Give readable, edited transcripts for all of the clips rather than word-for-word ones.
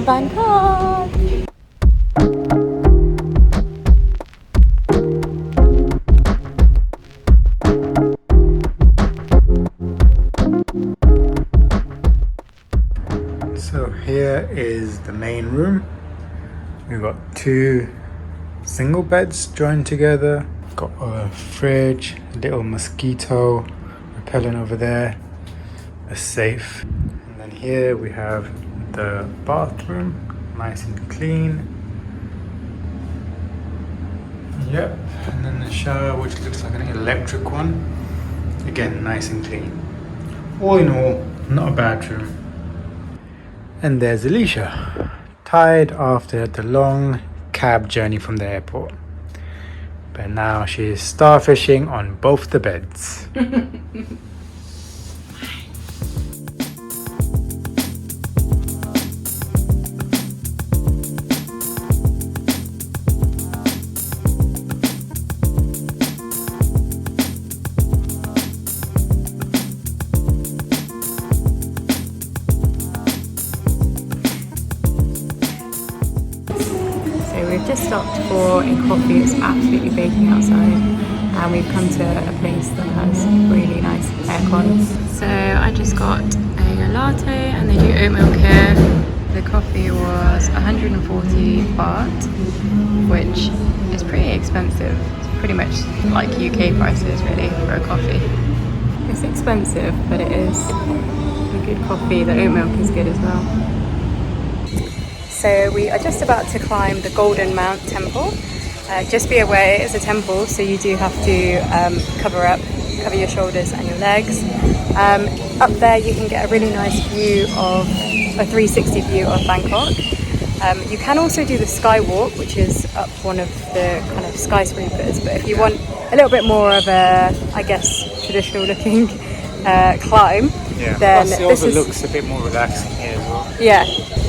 Bangkok. So here is the main room. We've got two single beds joined together. Got a fridge, a little mosquito repellent over there, a safe. And then here we have the bathroom, nice and clean. Yep, and then the shower, which looks like an electric one. Again, nice and clean. All in all, not a bad room. And there's Alicia, tired after the long cab journey from the airport. But now she's starfishing on both the beds. We've just stopped for a coffee. It's absolutely baking outside, and we've come to a place that has really nice aircon. So I just got a latte, and they do oat milk here. The coffee was 140 baht, which is pretty expensive. It's pretty much like UK prices really for a coffee. It's expensive, but it is a good coffee. The oat milk is good as well. So we are just about to climb the Golden Mount Temple. Just be aware, it is a temple, so you do have to cover your shoulders and your legs. Up there you can get a really nice view of a 360 view of Bangkok. You can also do the skywalk, which is up one of the kind of skyscrapers, but if you want a little bit more of a, I guess, traditional looking climb, then plus it also looks a bit more relaxing here as well. Yeah,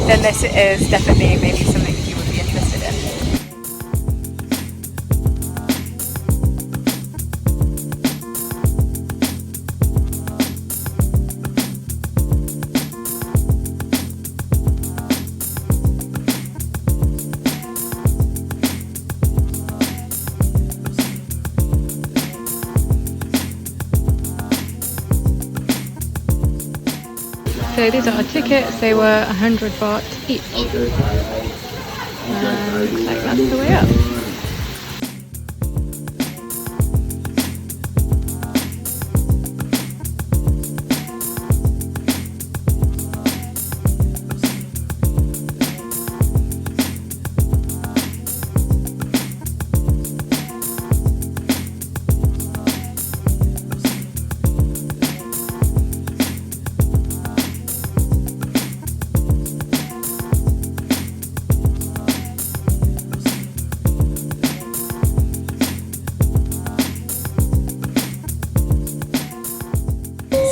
then this is definitely maybe something you would be interested in. So these are our tickets, they were 100 baht each. And looks like that's the way up.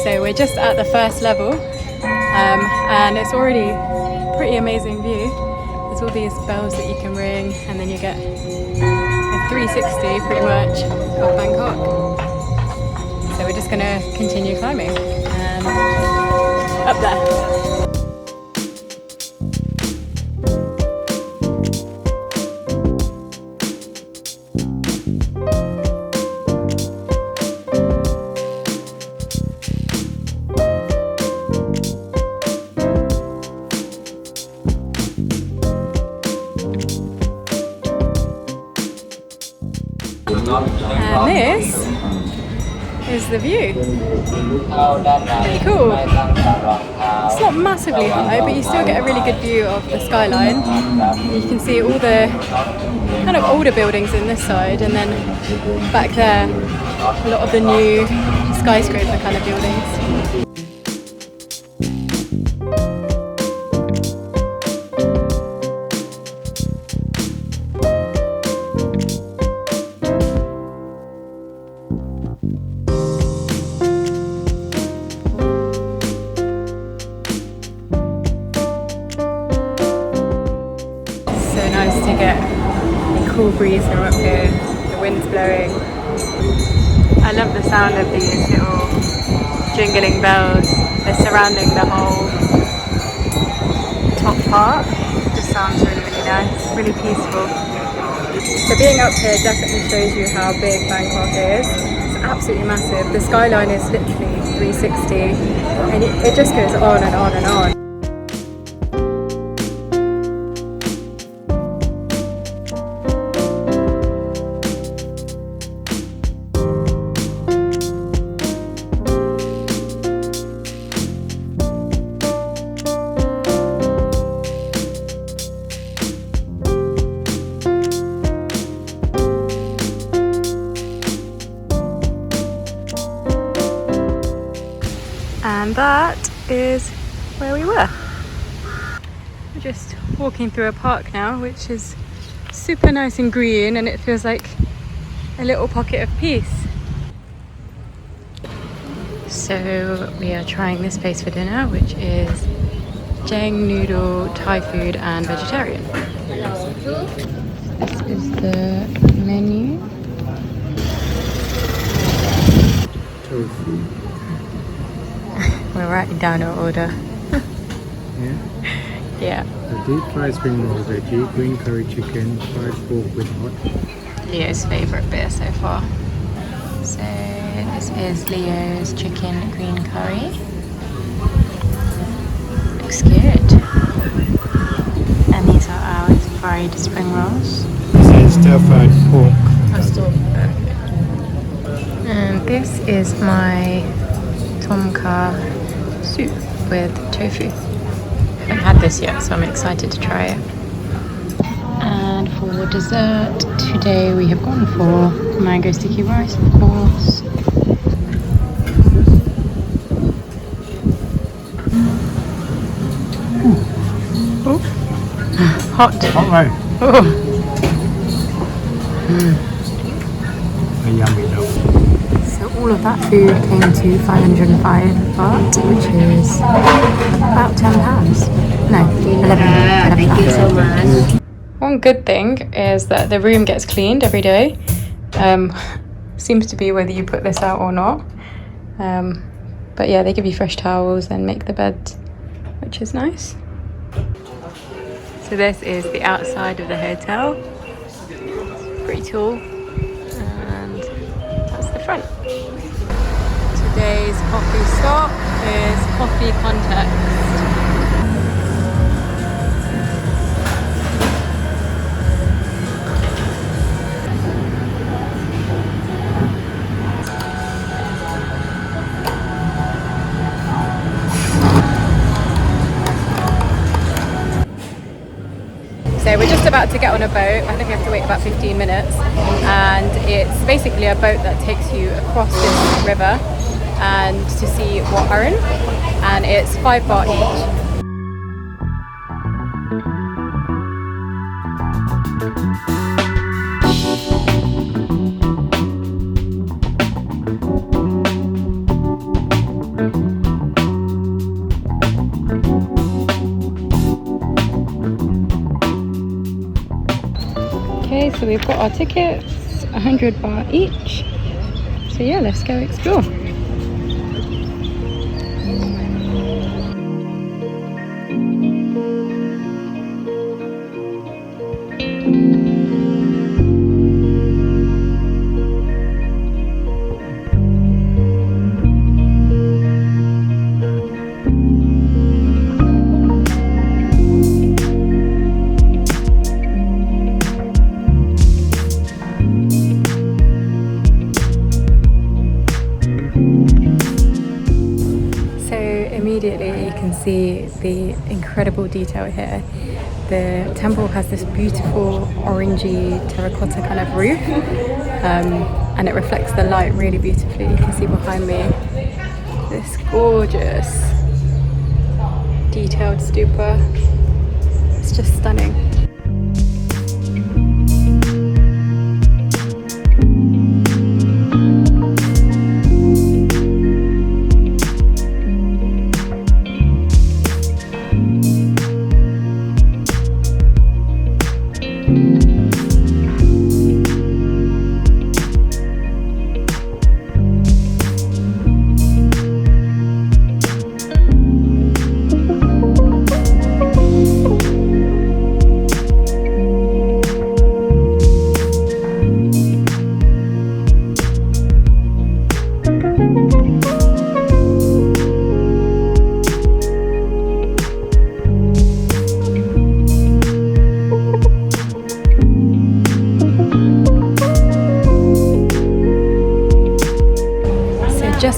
So we're just at the first level, and it's already a pretty amazing view. There's all these bells that you can ring, and then you get a 360 pretty much of Bangkok. So we're just going to continue climbing and up there. And this is the view. Pretty cool. It's not massively high, but you still get a really good view of the skyline. You can see all the kind of older buildings in this side, and then back there, a lot of the new skyscraper kind of buildings. Nice to get a cool breeze from up here, the wind's blowing. I love the sound of these little jingling bells. They're surrounding the whole top part. sounds really, really nice, really peaceful. So being up here definitely shows you how big Bangkok is. It's absolutely massive. The skyline is literally 360 and it just goes on and on and on. And that is where we were. We're just walking through a park now, which is super nice and green, and it feels like a little pocket of peace. So we are trying this place for dinner, which is Jang noodle, Thai food and vegetarian. This is the menu. Tofu. We're writing down our order. Yeah. Yeah. The deep fried spring roll veggie, green curry chicken, fried pork with hot. Leo's favourite bit so far. So this is Leo's chicken green curry. Looks good. And these are ours fried spring rolls. This is stir fried pork. And this is my tom kha soup with tofu. I haven't had this yet, so I'm excited to try it. And for dessert today we have gone for mango sticky rice, of course. Oh, hot. Hot right. Oh. A yummy though. So all of that food came to 505 baht, which is about £10. No, 11 Thank you so much. One good thing is that the room gets cleaned every day. Seems to be whether you put this out or not. But yeah, they give you fresh towels and make the bed, which is nice. So this is the outside of the hotel. It's pretty tall. And that's the front. Today's coffee stop is Coffee Context. So we're just about to get on a boat. I think we have to wait about 15 minutes. And it's basically a boat that takes you across this river and to see Wat Arun. And it's 5 baht each. Okay, so we've got our tickets, 100 baht each. So yeah, let's go explore. Immediately you can see the incredible detail here. The temple has this beautiful orangey terracotta kind of roof, and it reflects the light really beautifully. You can see behind me this gorgeous detailed stupa. It's just stunning.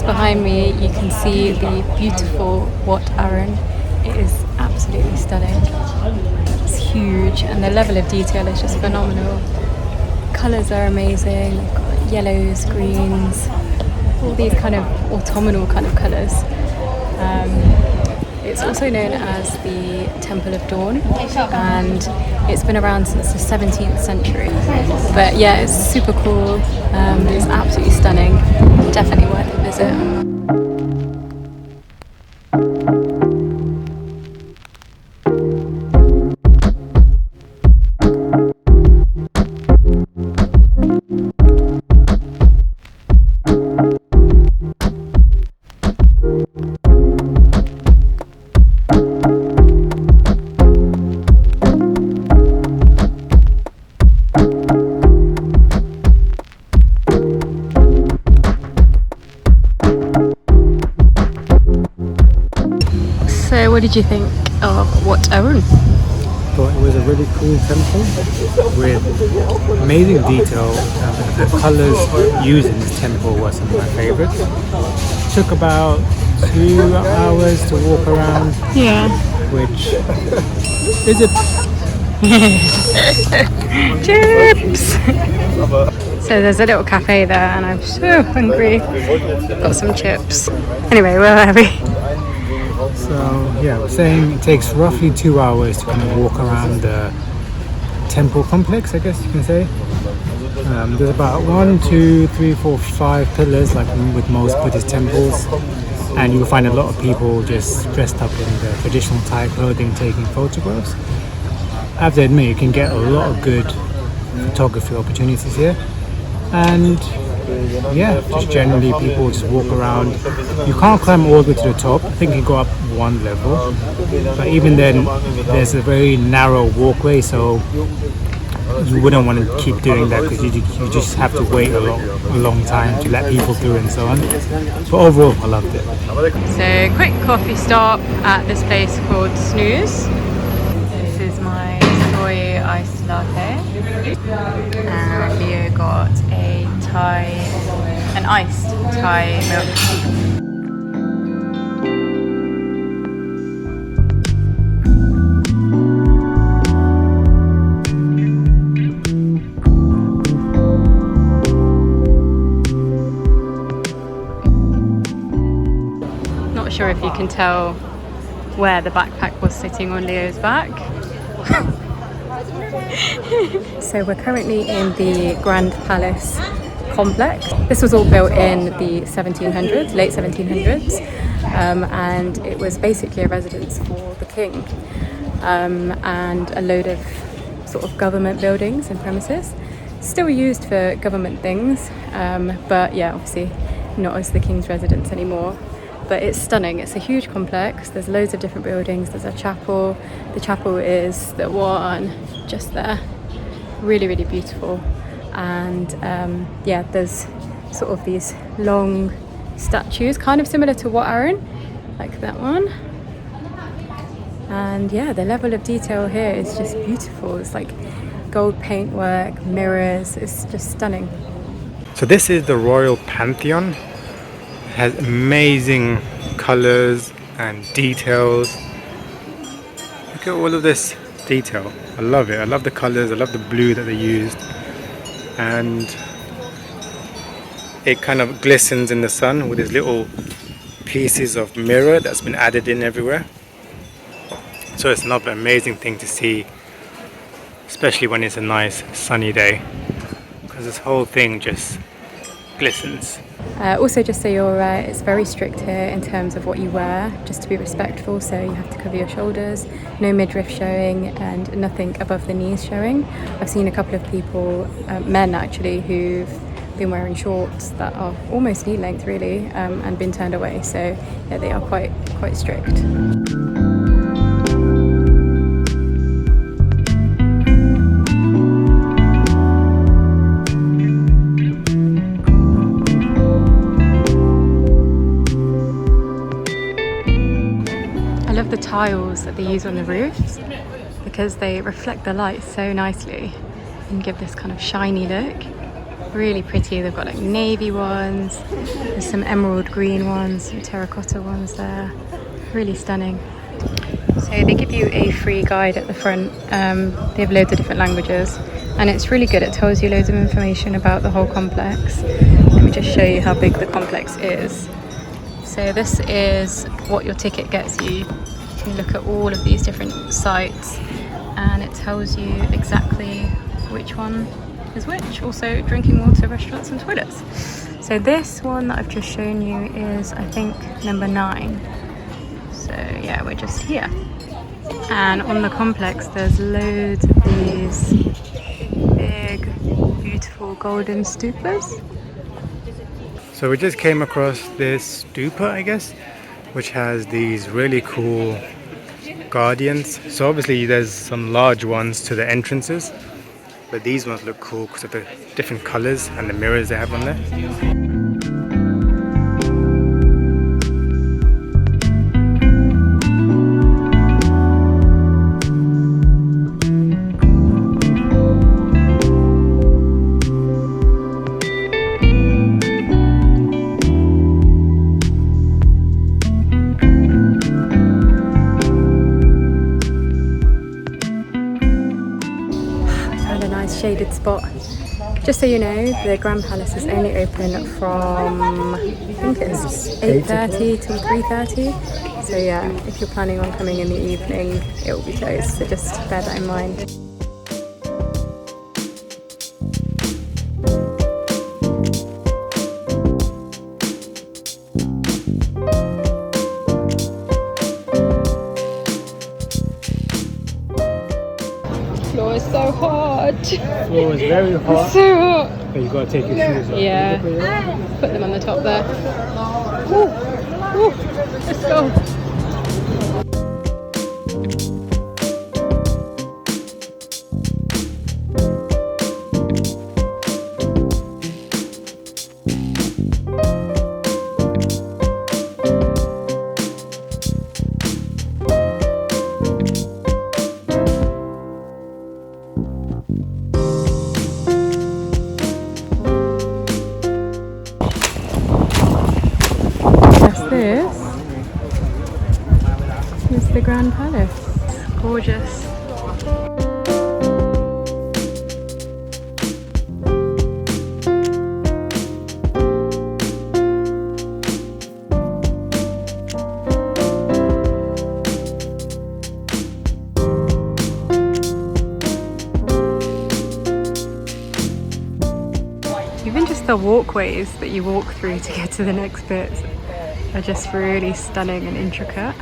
behind me you can see the beautiful Wat Arun. It is absolutely stunning. It's huge and the level of detail is just phenomenal. Colours are amazing. They've got yellows, greens, all these kind of autumnal kind of colours. It's also known as the Temple of Dawn, and it's been around since the 17th century. But yeah, it's super cool. It's absolutely stunning. Definitely worth a visit. So what did you think of Wat Arun? Thought it was a really cool temple with amazing detail. The colours used in this temple were some of my favourites. Took about 2 hours to walk around. Yeah. Which is a chips! So there's a little cafe there and I'm so hungry. Got some chips. Anyway, where are we? So yeah, I was saying it takes roughly 2 hours to kind of walk around the temple complex, I guess you can say. There's about 1, 2, 3, 4, 5 pillars, like with most Buddhist temples, and you will find a lot of people just dressed up in the traditional Thai clothing taking photographs. I have to admit, you can get a lot of good photography opportunities here, and yeah, just generally people just walk around. You can't climb all the way to the top. I think you go up 1 level, but even then there's a very narrow walkway, so you wouldn't want to keep doing that because you just have to wait a long time to let people through and so on. But overall, I loved it. So quick coffee stop at this place called Snooze. This is my soy iced latte, and Leo got an iced Thai milk tea. Not sure if you can tell where the backpack was sitting on Leo's back. So we're currently in the Grand Palace complex. This was all built in the 1700s, late 1700s, and it was basically a residence for the king, and a load of sort of government buildings and premises. Still used for government things, but yeah, obviously not as the king's residence anymore. But it's stunning. It's a huge complex. There's loads of different buildings. There's a chapel. The chapel is the one just there. Really, really beautiful. And yeah, there's sort of these long statues, kind of similar to Wat Arun, like that one. And yeah, the level of detail here is just beautiful. It's like gold paintwork, mirrors. It's just stunning. So this is the Royal Pantheon. It has amazing colors and details. Look at all of this detail. I love it. I love the colors. I love the blue that they used, and it kind of glistens in the sun with these little pieces of mirror that's been added in everywhere. So it's another amazing thing to see, especially when it's a nice sunny day, because this whole thing just glistens. Also, just so you're aware, it's very strict here in terms of what you wear, just to be respectful. So you have to cover your shoulders, no midriff showing, and nothing above the knees showing. I've seen a couple of people, men actually, who've been wearing shorts that are almost knee length really, and been turned away. So yeah, they are quite strict. The tiles that they use on the roofs, because they reflect the light so nicely and give this kind of shiny look. Really pretty. They've got like navy ones, there's some emerald green ones, some terracotta ones there. Really stunning. So they give you a free guide at the front. They have loads of different languages and it's really good. It tells you loads of information about the whole complex. Let me just show you how big the complex is. So this is what your ticket gets you. You can look at all of these different sites and it tells you exactly which one is which. Also drinking water, restaurants and toilets. So this one that I've just shown you is, I think, number 9. So yeah, we're just here. And on the complex there's loads of these big, beautiful golden stupas. So we just came across this stupa, I guess, which has these really cool guardians. So obviously there's some large ones to the entrances, but these ones look cool because of the different colors and the mirrors they have on there. Shaded spot. Just so you know, the Grand Palace is only open from, I think it's 8:30 till 3:30. So yeah, if you're planning on coming in the evening, it will be closed. So just bear that in mind. Floor is so hot. Floor is very hot. So hot. But you gotta take your shoes off. Yeah. Put them on the top there. Ooh. Ooh. Let's go. This is the Grand Palace. It's gorgeous. Even just the walkways that you walk through to get to the next bit are just really stunning and intricate.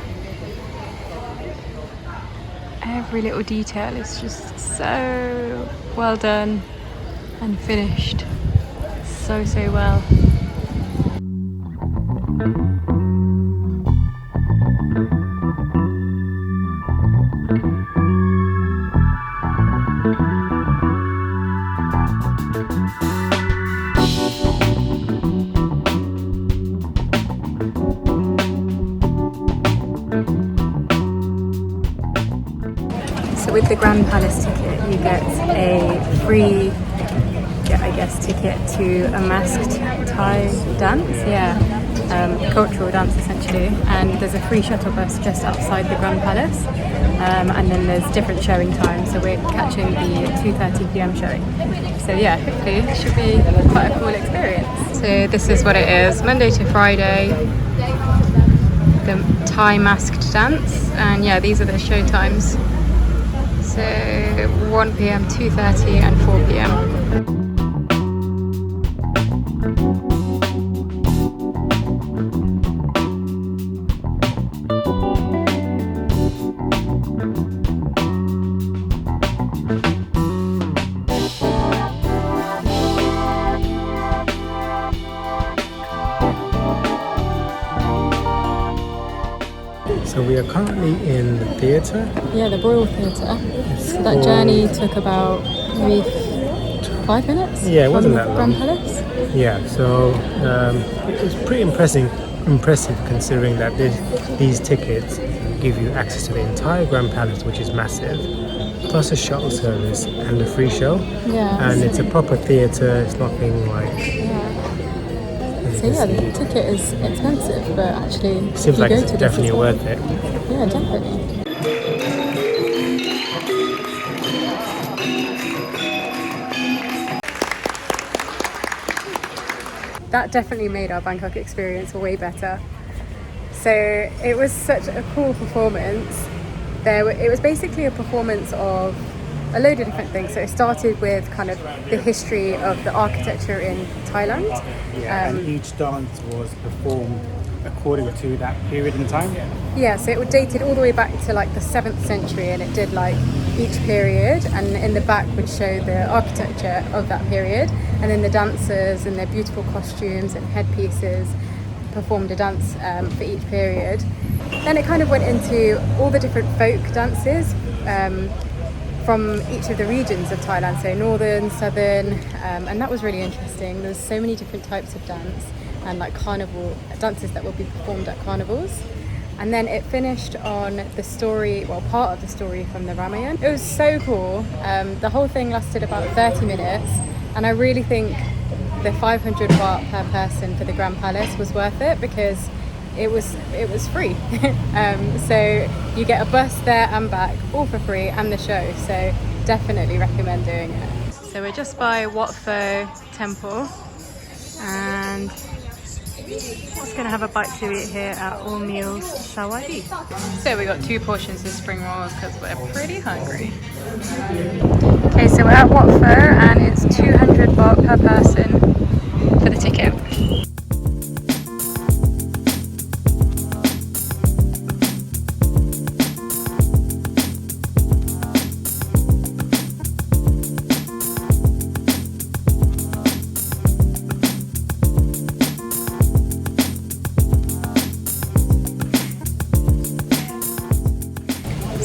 Every little detail is just so well done and finished so well. With the Grand Palace ticket, you get a free, I guess, ticket to a masked Thai dance, cultural dance essentially. And there's a free shuttle bus just outside the Grand Palace, and then there's different showing times. So we're catching the 2:30 p.m. showing. So yeah, hopefully it should be quite a cool experience. So this is what it is: Monday to Friday, the Thai masked dance, and yeah, these are the show times. So 1 p.m, 2:30 and 4 p.m. So we are currently in the theatre. Yeah, the Royal Theatre. So that journey took about maybe 5 minutes. Yeah, it wasn't that Grand long. Palace. Yeah, so it was pretty impressive considering that these tickets give you access to the entire Grand Palace, which is massive, plus a shuttle service and a free show. Yeah. And it's a proper theatre. It's nothing like. Yeah. So yeah, the ticket is expensive, but actually, if Seems you like go it's to definitely this worth it. Yeah, definitely. That definitely made our Bangkok experience way better. So it was such a cool performance. It was basically a performance of a load of different things. So it started with kind of the history of the architecture in Thailand. And each dance was performed according to that period in time. Yeah, so it dated all the way back to like the 7th century, and it did like each period, and in the back would show the architecture of that period, and then the dancers and their beautiful costumes and headpieces performed a dance for each period. Then it kind of went into all the different folk dances from each of the regions of Thailand, so northern, southern, and that was really interesting. There's so many different types of dance and like carnival dances that will be performed at carnivals. And then it finished on the story, well, part of the story from the Ramayana. It was so cool. The whole thing lasted about 30 minutes, and I really think the 500 baht per person for the Grand Palace was worth it because it was free. So you get a bus there and back, all for free, and the show. So definitely recommend doing it. So we're just by Wat Pho temple, and just gonna have a bite to eat here at All Meals Sawadi. So we got 2 portions of spring rolls because we're pretty hungry. Okay, so we're at Wat Pho and it's 200 baht per person for the ticket.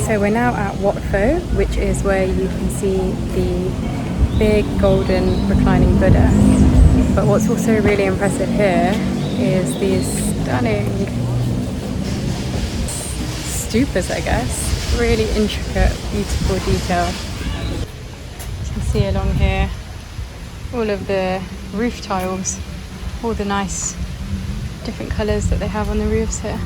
So we're now at Wat Pho, which is where you can see the big golden reclining Buddha. But what's also really impressive here is these stunning stupas, I guess. Really intricate, beautiful detail. You can see along here all of the roof tiles, all the nice different colours that they have on the roofs here.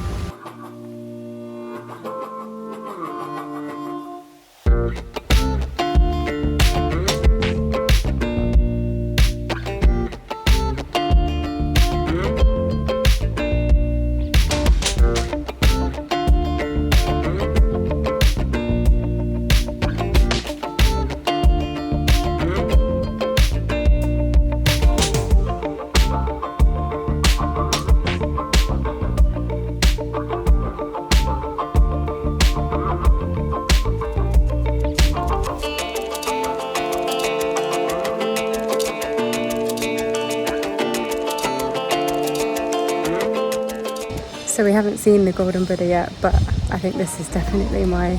So we haven't seen the Golden Buddha yet, but I think this is definitely my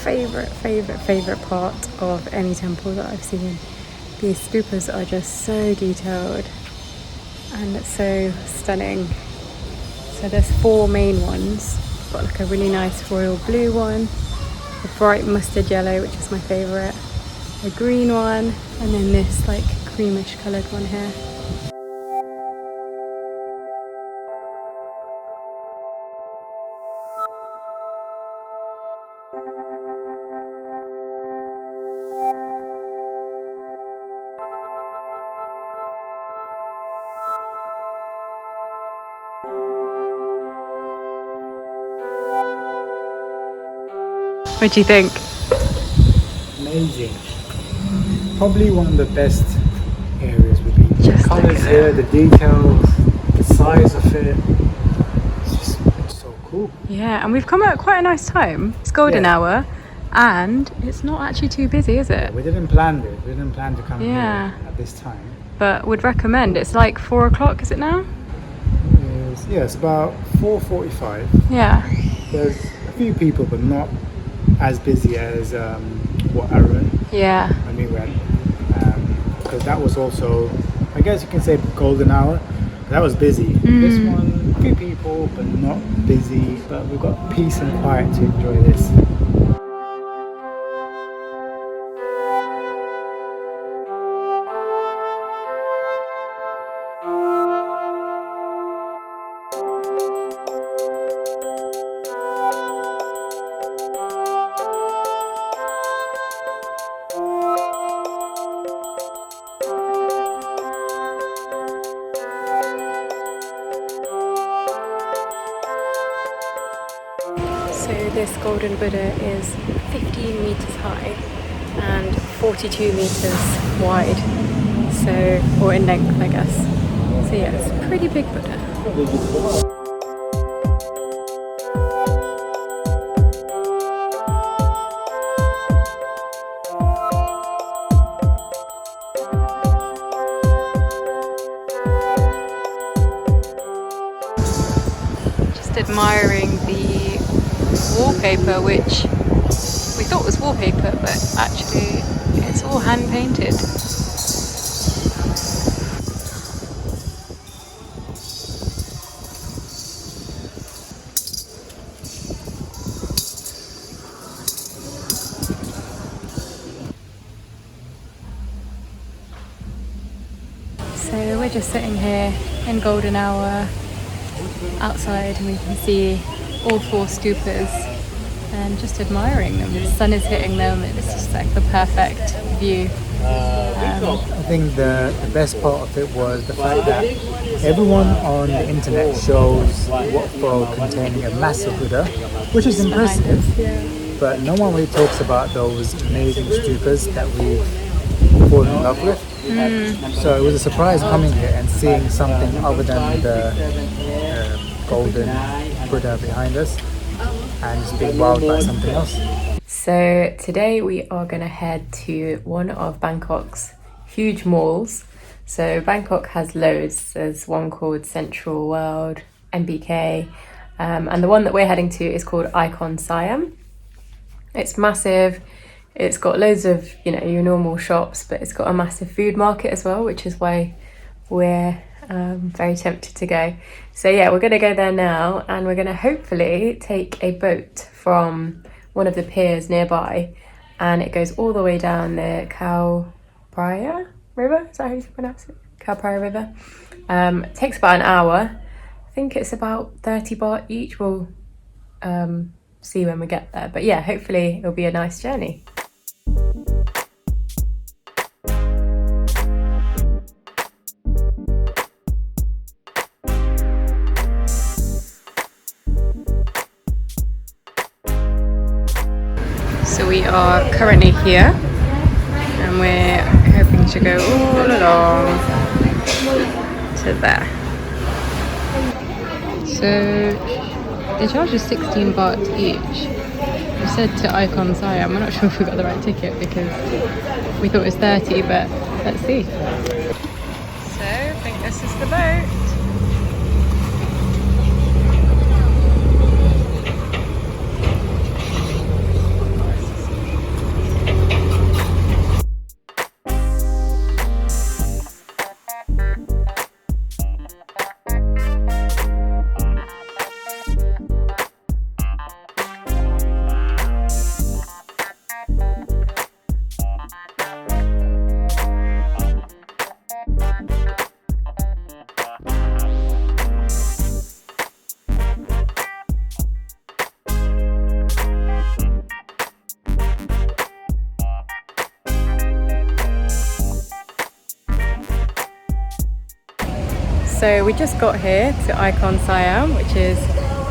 favourite part of any temple that I've seen. These stupas are just so detailed and it's so stunning. So there's 4 main ones. Got like a really nice royal blue one, a bright mustard yellow, which is my favourite, a green one, and then this like creamish coloured one here. What do you think? Amazing. Probably one of the best areas would be the Just colours here, the details, the size of it. It's so cool. Yeah, and we've come at quite a nice time. It's golden hour and it's not actually too busy, is it? We didn't plan this. We didn't plan to come here at this time. But would recommend. It's like 4 o'clock, is it now? It's about 4:45. Yeah. There's a few people, but not as busy as Wat Arun Yeah. when we went. Because that was also, I guess you can say golden hour. That was busy. This one, a few people, but not busy. But we've got peace and quiet to enjoy this. this golden Buddha is 15 meters high and 42 meters wide, so, or in length I guess. So yeah, it's a pretty big Buddha. Admiring the wallpaper, which we thought was wallpaper, but actually it's all hand painted. So we're just sitting here in golden hour outside, and we can see all 4 stupas and just admiring them. The sun is hitting them, it's just like the perfect view. I think the best part of it was the fact that everyone on the internet shows Wat Pho containing a massive Buddha, which is impressive, but no one really talks about those amazing stupas that we've fallen in love with. So it was a surprise coming here and seeing something other than the golden Buddha behind us and just being wowed by something else. So today we are going to head to one of Bangkok's huge malls. So Bangkok has loads. There's one called Central World, MBK, and the one that we're heading to is called Icon Siam. It's massive. It's got loads of, you know, your normal shops, but it's got a massive food market as well, which is why we're very tempted to go. So yeah, we're going to go there now, and we're going to hopefully take a boat from one of the piers nearby, and it goes all the way down the Khao Phraya River. Is that how you pronounce it? Khao Phraya River. It takes about an hour. I think it's about 30 baht each. We'll see when we get there. But yeah, hopefully it'll be a nice journey. So we are currently here, and we're hoping to go all along to there. So they charge us 16 baht each. We said to Icon Siam, we're not sure if we got the right ticket because we thought it was 30, but let's see. So I think this is the boat. So we just got here to Icon Siam, which is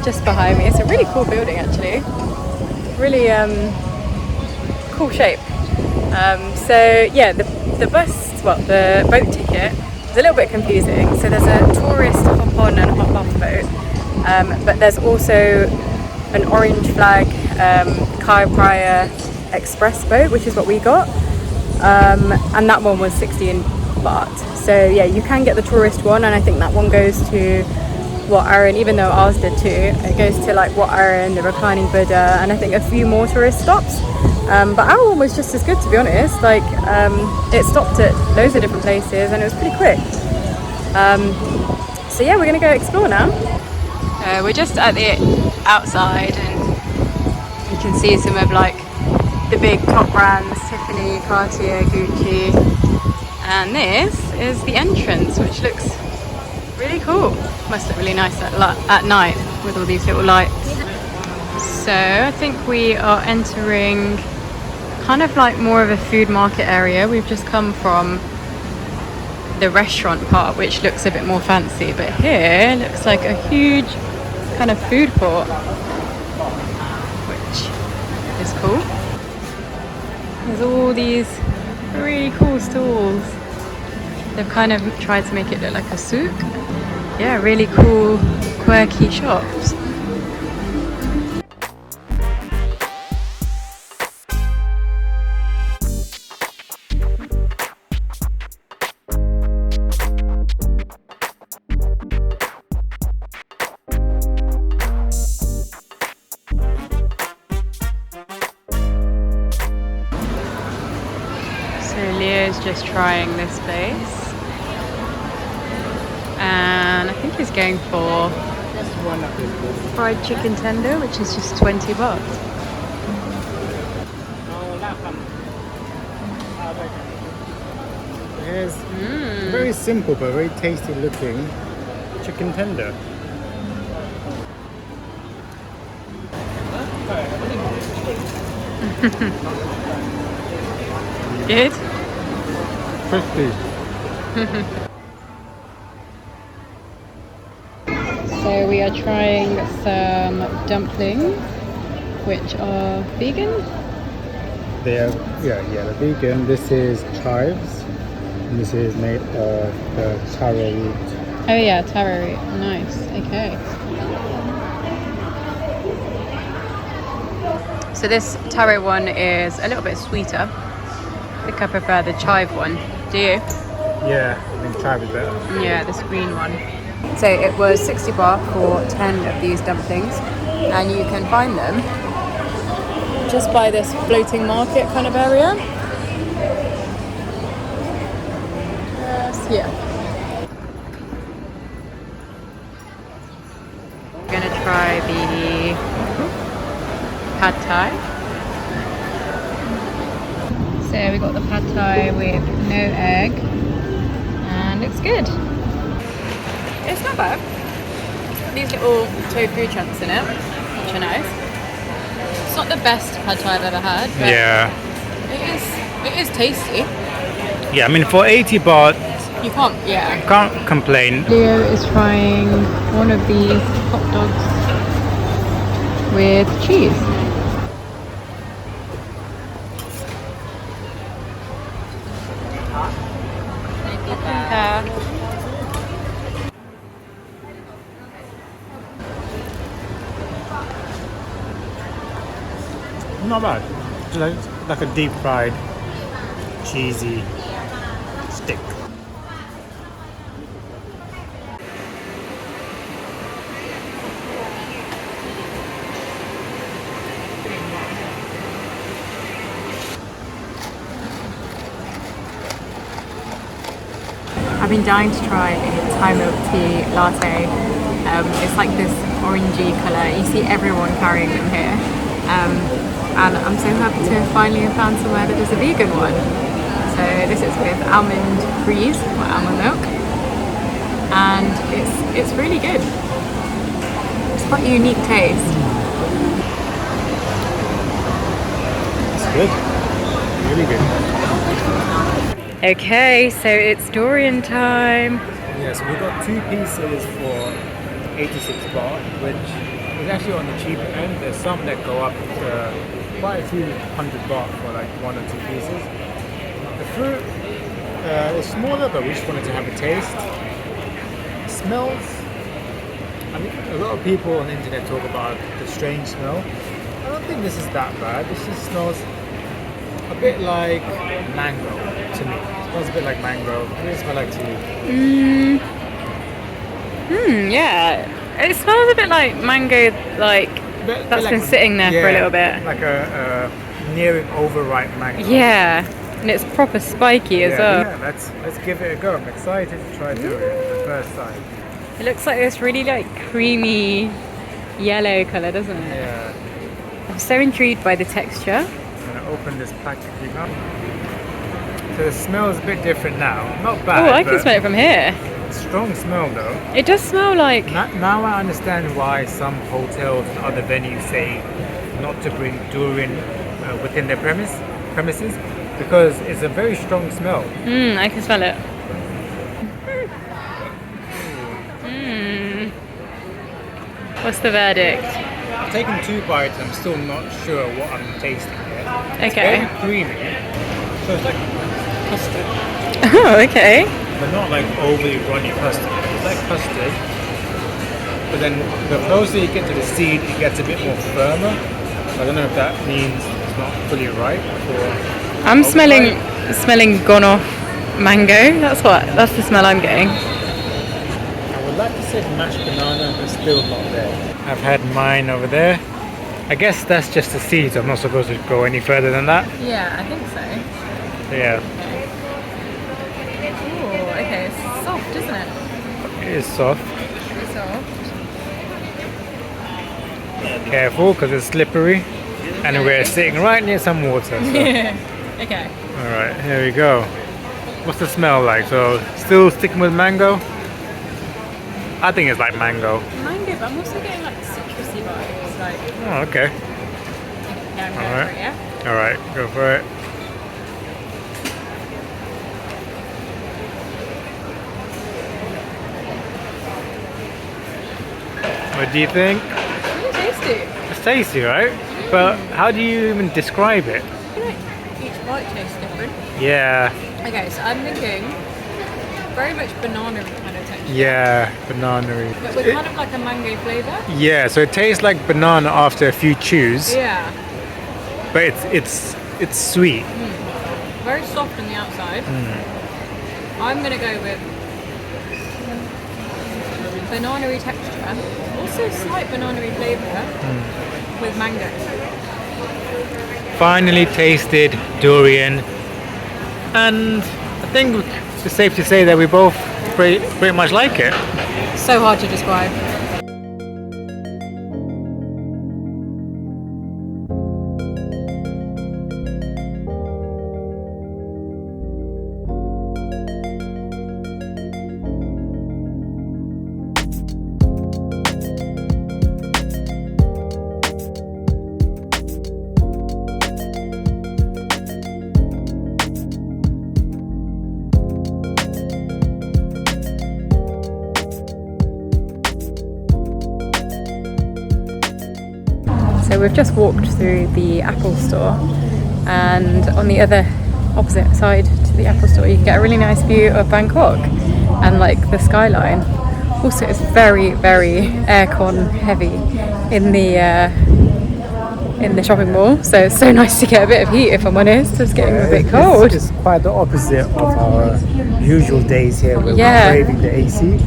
just behind me. It's a really cool building actually, really cool shape. So yeah, the boat ticket is a little bit confusing. So there's a tourist hop on and hop off boat, but there's also an orange flag Khao Phraya express boat, which is what we got, and that one was 16 baht. So yeah, you can get the tourist one, and I think that one goes to Wat Arun, even though ours did too. It goes to like Wat Arun, the Reclining Buddha, and I think a few more tourist stops. But our one was just as good, to be honest. Like it stopped at loads of different places, and it was pretty quick. So yeah, we're gonna go explore now. We're just at the outside, and you can see some of like the big top brands: Tiffany, Cartier, Gucci. And this is the entrance, which looks really cool. Must look really nice at night with all these little lights. So I think we are entering kind of like more of a food market area. We've just come from the restaurant part, which looks a bit more fancy, but here looks like a huge kind of food court, which is cool. There's all these really cool stalls. They've kind of tried to make it look like a souk. Yeah, really cool, quirky shops. Just trying this place, and I think he's going for fried chicken tender, which is just 20 baht. Here's very simple but very tasty looking chicken tender. Good? Crispy. So we are trying some dumplings, which are vegan. They're vegan. This is chives, and this is made of the taro root. Oh yeah, taro root. Nice. Okay. So this taro one is a little bit sweeter. I think I prefer the chive one. Do you? Yeah, I think chive is better. Yeah, this green one. So it was 60 baht for 10 of these dumplings, and you can find them just by this floating market kind of area. Yeah. We're gonna try the pad thai. So we got the pad thai with no egg, and it's good. It's not bad. It's got these little tofu chunks in it, which are nice. It's not the best pad thai I've ever had, but Yeah. it is tasty. Yeah, I mean for 80 baht, You can't, yeah. can't complain. Leo is trying one of these hot dogs with cheese. Not bad. It's like a deep fried, cheesy stick. I've been dying to try a Thai milk tea latte. It's like this orangey colour. You see everyone carrying them here. And I'm so happy to finally have found somewhere that does a vegan one. So this is with almond freeze or almond milk, and it's really good. It's quite a unique taste. It's good. Really good. Okay, so it's durian time. Yeah, so we got 2 pieces for 86 baht, which is actually on the cheaper end. There's some that go up to quite a few hundred baht for like 1 or 2 pieces. The fruit is smaller, but we just wanted to have a taste. It smells. I mean, a lot of people on the internet talk about the strange smell. I don't think this is that bad. This just smells a bit like mango to me. It smells a bit like mango. What does it smell like to you? Yeah. It smells a bit like mango, like that's been sitting there for a little bit. Like a nearing overripe mango. Yeah, and it's proper spiky as well. Yeah, let's give it a go. I'm excited to try doing it for the first time. It looks like this really like creamy yellow colour, doesn't it? Yeah. I'm so intrigued by the texture. I'm gonna open this packaging up. So the smell is a bit different now. Not bad. Oh, I can smell it from here. Strong smell though. It does smell like... Now I understand why some hotels and other venues say not to bring durian within their premises, because it's a very strong smell. I can smell it. What's the verdict? taken 2 bites. I'm still not sure what I'm tasting yet. Okay. Very creamy. So it's like custard, Oh, okay. but not like overly runny custard. It's like custard, but then the closer you get to the seed, it gets a bit more firmer. I don't know if that means it's not fully ripe or. I'm smelling gone off mango. That's the smell I'm getting. I would like to say mashed banana, but still not there. I've had mine over there. I guess that's just the seeds. I'm not supposed to go any further than that. Yeah, I think so. Yeah, Oh, okay. It's soft, isn't it? it is soft. Very soft. Careful, because it's slippery, and we're sitting right near some water. So. Okay. All right, here we go. What's the smell like? So, still sticking with mango? I think it's like mango. Mango, but I'm also getting like citrusy vibes. Like, Oh, okay. yeah, I'm All going right. for it, yeah? All right, go for it. What do you think? Really tasty. It's tasty, right? But how do you even describe it? I feel like each bite tastes different. Yeah, Okay, so I'm thinking very much banana kind of texture. yeah, banana-y. But with kind of like a mango flavour. Yeah, so it tastes like banana after a few chews, Yeah. but it's sweet. Very soft on the outside. I'm going to go with banana-y texture. Also slight banana-y flavour with mango. Finally tasted durian, and I think it's safe to say that we both pretty much like it. So hard to describe. So we've just walked through the Apple store, and on the opposite side to the Apple store you can get a really nice view of Bangkok and like the skyline. Also it's very, very aircon heavy in the shopping mall, so it's so nice to get a bit of heat, if I'm honest. It's getting a bit cold. It's quite the opposite of our usual days here where Yeah. we're craving the AC,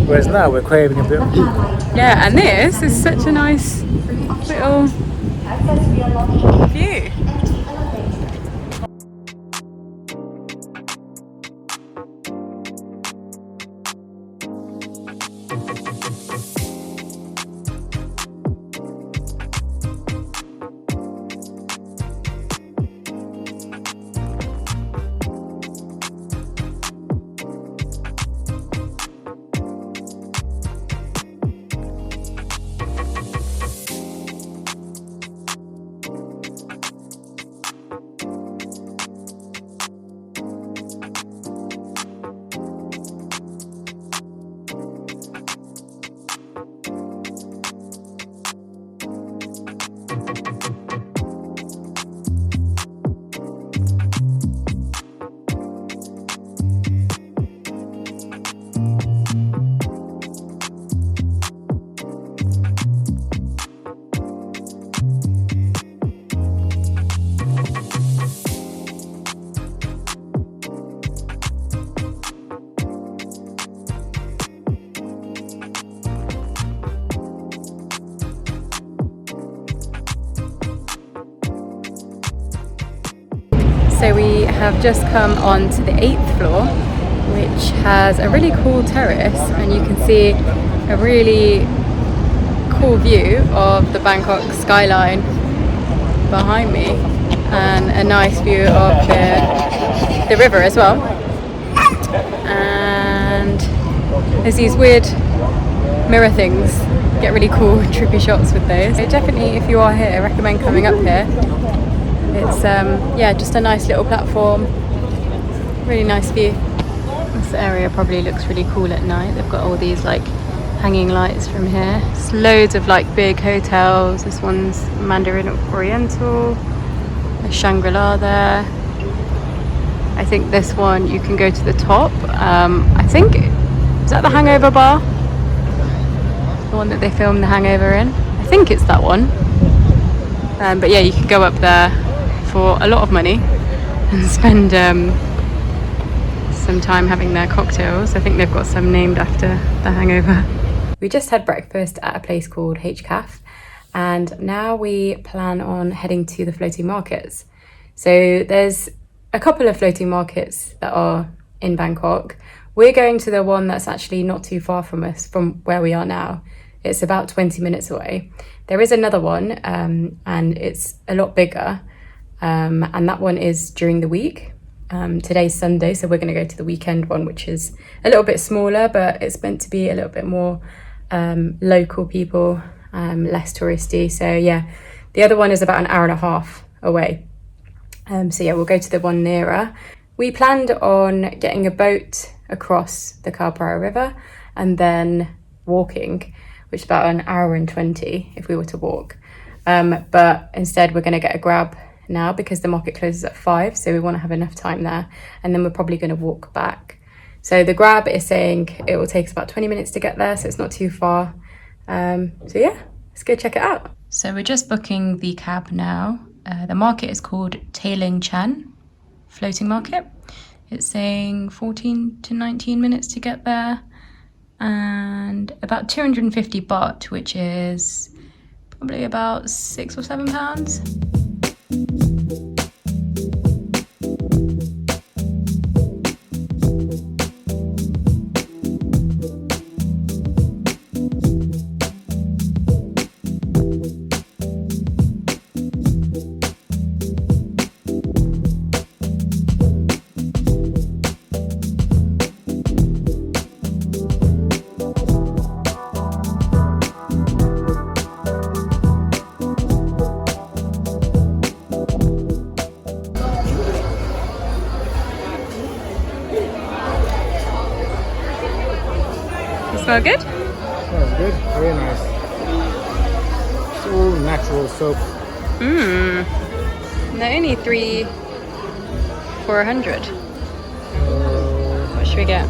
whereas now we're craving a bit of heat. Yeah, and this is such a nice little view. So we have just come on to the 8th floor, which has a really cool terrace, and you can see a really cool view of the Bangkok skyline behind me, and a nice view of the river as well. And there's these weird mirror things. Get really cool trippy shots with those. So definitely, if you are here, I recommend coming up here. It's yeah, just a nice little platform, really nice view. This area probably looks really cool at night. They've got all these like hanging lights from here. There's loads of like big hotels. This one's Mandarin Oriental. There's Shangri-La there. I think this one you can go to the top. I think, is that the Hangover bar? The one that they filmed The Hangover in? I think it's that one. But yeah, you can go up there for a lot of money and spend some time having their cocktails. I think they've got some named after The Hangover. We just had breakfast at a place called HCAF, and now we plan on heading to the floating markets. So there's a couple of floating markets that are in Bangkok. We're going to the one that's actually not too far from us, from where we are now. It's about 20 minutes away. There is another one, and it's a lot bigger, and that one is during the week. Today's Sunday, so we're going to go to the weekend one, which is a little bit smaller, but it's meant to be a little bit more local people, less touristy. So yeah, the other one is about an hour and a half away. So yeah, we'll go to the one nearer. We planned on getting a boat across the Khao Phraya River and then walking, which is about an hour and 20 if we were to walk. But instead we're going to get a grab now because the market closes at 5, so we want to have enough time there, and then we're probably going to walk back. So the grab is saying it will take us about 20 minutes to get there, so it's not too far. So yeah, let's go check it out. So we're just booking the cab now. The market is called Tailing Chan Floating Market. It's saying 14 to 19 minutes to get there, and about 250 baht, which is probably about £6 or £7. Smell good? Oh, good. Very nice. It's all natural soap. They're only 3 for 100. What should we get?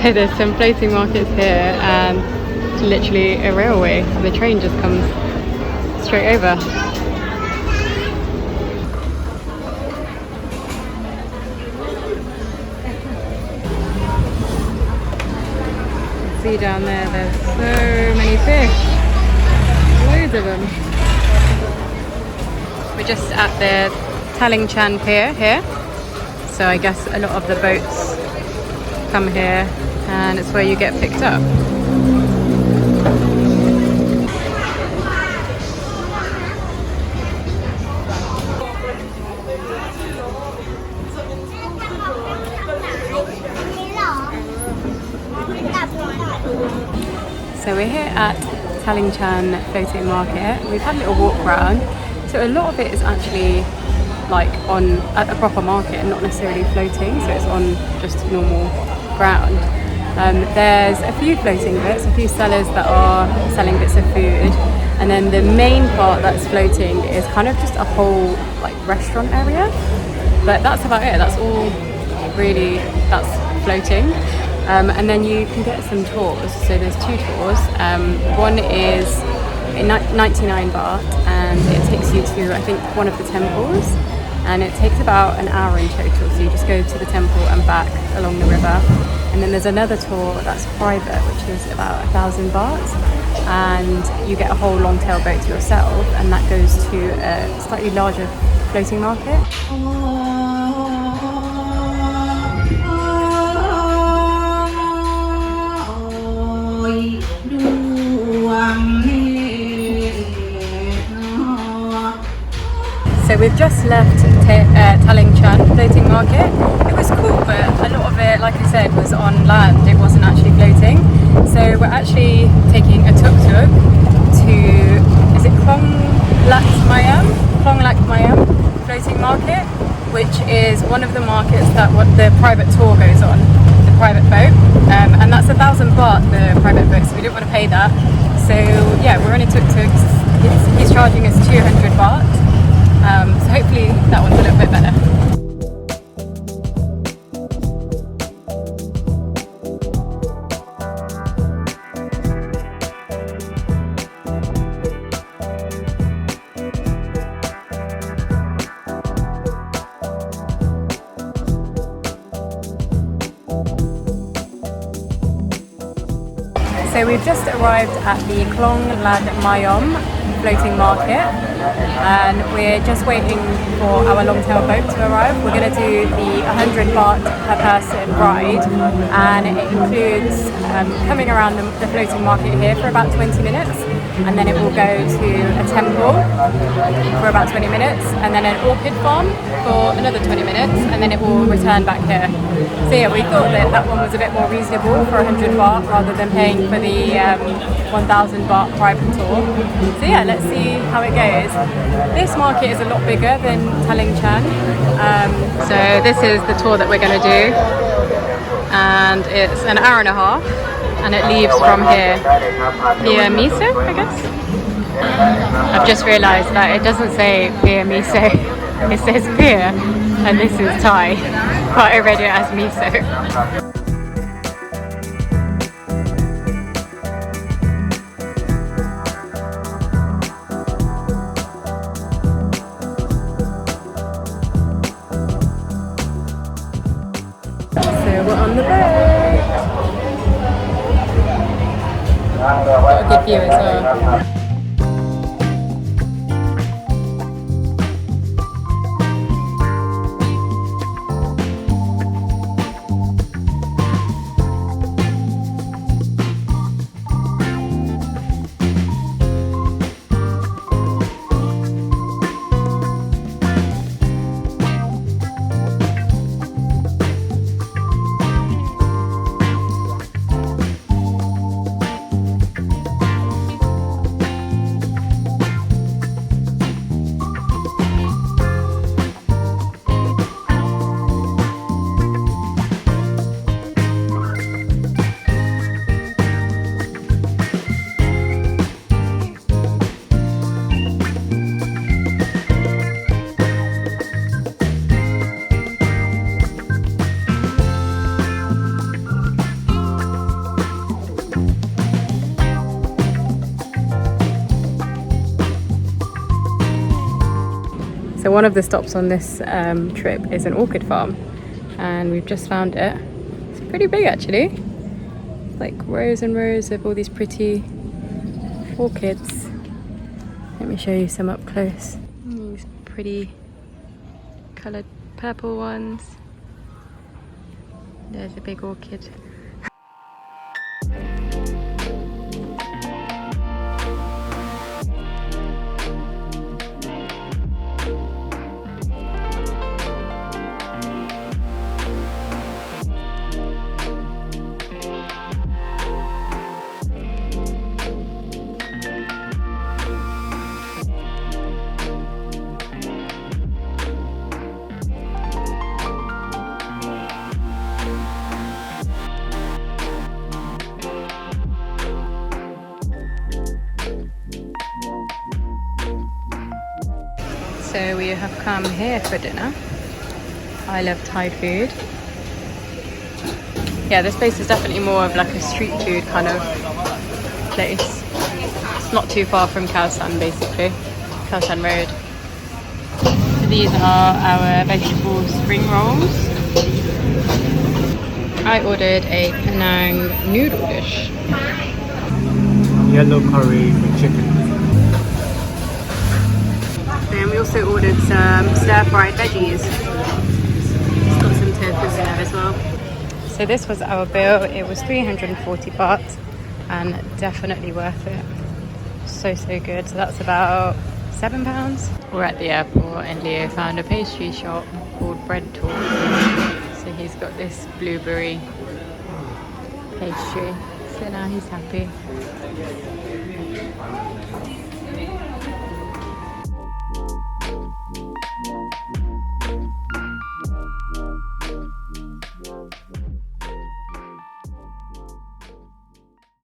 So there's some floating markets here, and it's literally a railway. The train just comes straight over. See down there, there's so many fish. Loads of them. We're just at the Tailing Chan pier here. So I guess a lot of the boats come here, and it's where you get picked up. So we're here at Tailing Chan Floating Market. We've had a little walk around. So a lot of it is actually like at a proper market, not necessarily floating, so it's on just normal ground. There's a few floating bits, a few sellers that are selling bits of food, and then the main part that's floating is kind of just a whole like restaurant area, but that's about it. That's all really that's floating. And then you can get some tours. So there's 2 tours. One is 99 baht, and it takes you to, I think, one of the temples, and it takes about an hour in total. So you just go to the temple and back along the river. And then there's another tour that's private, which is about 1,000 baht, and you get a whole long tail boat to yourself, and that goes to a slightly larger floating market. we've just left Thailanh floating market. It was cool, but a lot of it, like I said, was on land. It wasn't actually floating. So we're actually taking a tuk-tuk to, is it Khlong Lat Mayom? Khlong Lat Mayom floating market, which is one of the markets that the private tour goes on, the private boat. And that's 1,000 baht, the private boat, so we didn't want to pay that. So yeah, we're on a tuk-tuk. He's charging us 200 baht. So hopefully that one's a little bit better. So we've just arrived at the Khlong Lat Mayom floating market, and we're just waiting for our long-tail boat to arrive. We're going to do the 100 baht per person ride, and it includes coming around the floating market here for about 20 minutes, and then it will go to a temple for about 20 minutes, and then an orchid farm for another 20 minutes, and then it will return back here. So yeah, we thought that one was a bit more reasonable for 100 baht rather than paying for the 1,000 baht private tour. So yeah, let's see how it goes. This market is a lot bigger than Thailand. So this is the tour that we're going to do, and it's an hour and a half, and it leaves from here via miso, I guess. I've just realised that it doesn't say via miso, it says beer, and this is Thai, but I read it as miso. We're on the boat. Got a good view as well. So one of the stops on this trip is an orchid farm, and we've just found it. It's pretty big actually. Like rows and rows of all these pretty orchids. Let me show you some up close. These pretty coloured purple ones. There's a big orchid. So we have come here for dinner. I love Thai food. Yeah, this place is definitely more of like a street food kind of place. It's not too far from Khao San basically, Khao San Road. So these are our vegetable spring rolls. I ordered a Penang noodle dish. Yellow curry with chicken. And we also ordered some stir-fried veggies. It's got some tofu in there as well. So this was our bill. It was 340 baht, and definitely worth it. So good. So that's about £7. We're at the airport and Leo found a pastry shop called Bread Talk. So he's got this blueberry pastry. So now he's happy.